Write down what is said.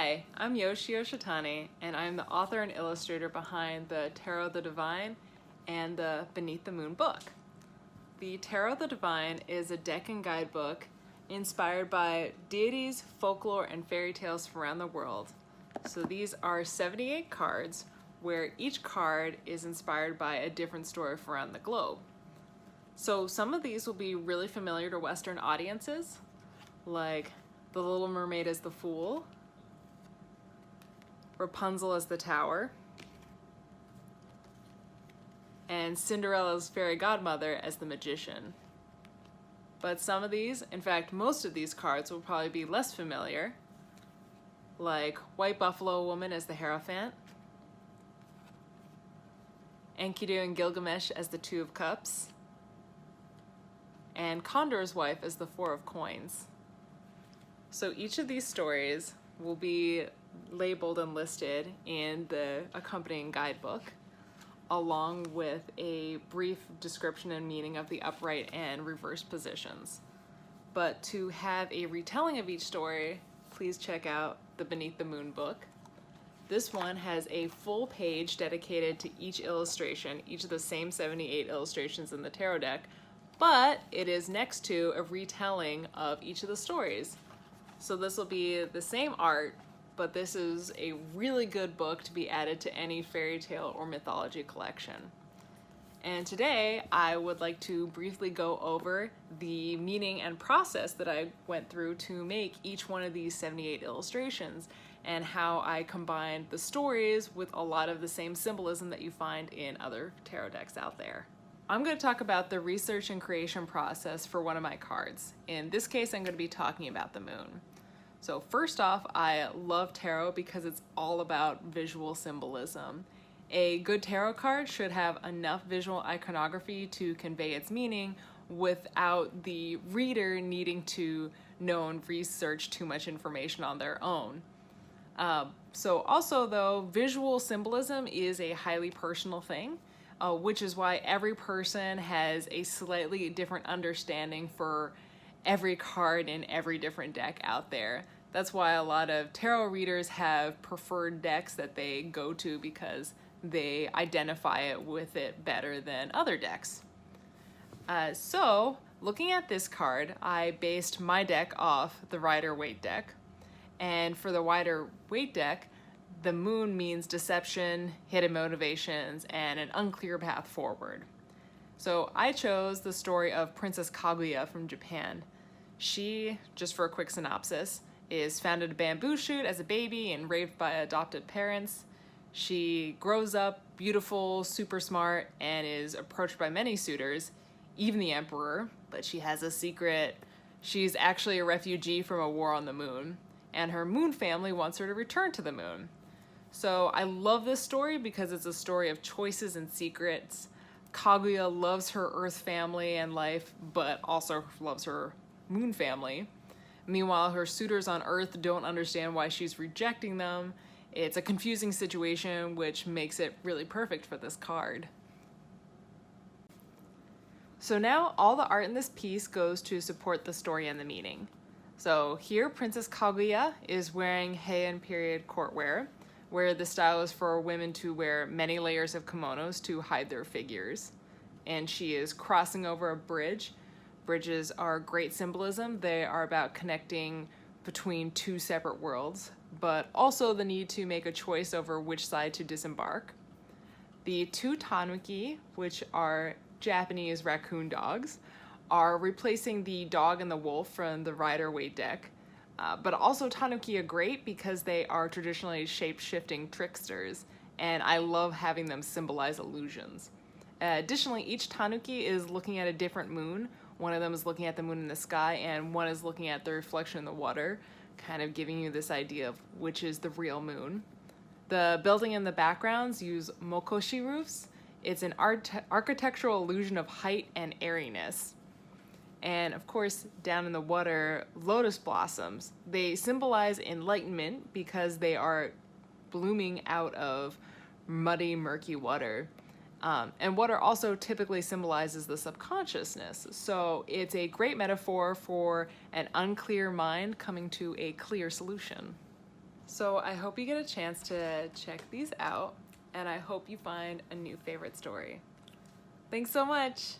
Hi, I'm Yoshitani, and I'm the author and illustrator behind the Tarot the Divine and the Beneath the Moon book. The Tarot the Divine is a deck and guidebook inspired by deities, folklore, and fairy tales from around the world. So these are 78 cards where each card is inspired by a different story from around the globe. So some of these will be really familiar to Western audiences, like The Little Mermaid as the Fool, Rapunzel as the Tower, and Cinderella's fairy godmother as the Magician. But some of these, in fact most of these cards, will probably be less familiar, like White Buffalo Woman as the Hierophant, Enkidu and Gilgamesh as the Two of Cups, and Condor's Wife as the Four of Coins. So each of these stories will be labeled and listed in the accompanying guidebook, along with a brief description and meaning of the upright and reversed positions. But to have a retelling of each story, please check out the Beneath the Moon book. This one has a full page dedicated to each illustration, each of the same 78 illustrations in the tarot deck, but it is next to a retelling of each of the stories. So this will be the same art, but this is a really good book to be added to any fairy tale or mythology collection. And today I would like to briefly go over the meaning and process that I went through to make each one of these 78 illustrations, and how I combined the stories with a lot of the same symbolism that you find in other tarot decks out there. I'm going to talk about the research and creation process for one of my cards. In this case, I'm going to be talking about the moon. So first off, I love tarot because it's all about visual symbolism. A good tarot card should have enough visual iconography to convey its meaning without the reader needing to know and research too much information on their own. So also though, visual symbolism is a highly personal thing, which is why every person has a slightly different understanding for every card in every different deck out there. That's why a lot of tarot readers have preferred decks that they go to, because they identify it with it better than other decks. So looking at this card, I based my deck off the Rider-Waite deck. And for the Rider-Waite deck, the moon means deception, hidden motivations, and an unclear path forward. So I chose the story of Princess Kaguya from Japan. She, just for a quick synopsis, is found in a bamboo shoot as a baby and raised by adopted parents. She grows up beautiful, super smart, and is approached by many suitors, even the emperor, but she has a secret. She's actually a refugee from a war on the moon, and her moon family wants her to return to the moon. So I love this story because it's a story of choices and secrets. Kaguya loves her Earth family and life, but also loves her moon family. Meanwhile, her suitors on Earth don't understand why she's rejecting them. It's a confusing situation, which makes it really perfect for this card. So now all the art in this piece goes to support the story and the meaning. So here, Princess Kaguya is wearing Heian period courtwear, where the style is for women to wear many layers of kimonos to hide their figures. And she is crossing over a bridge. Bridges are great symbolism. They are about connecting between two separate worlds, but also the need to make a choice over which side to disembark. The two tanuki, which are Japanese raccoon dogs, are replacing the dog and the wolf from the Rider-Waite deck, but also tanuki are great because they are traditionally shape-shifting tricksters, and I love having them symbolize illusions. Additionally, each tanuki is looking at a different moon. One of them is looking at the moon in the sky, and one is looking at the reflection in the water, kind of giving you this idea of which is the real moon. The building in the backgrounds use mokoshi roofs. It's an architectural illusion of height and airiness. And of course, down in the water, lotus blossoms. They symbolize enlightenment because they are blooming out of muddy, murky water. And water also typically symbolizes the subconsciousness. So it's a great metaphor for an unclear mind coming to a clear solution. So I hope you get a chance to check these out, and I hope you find a new favorite story. Thanks so much!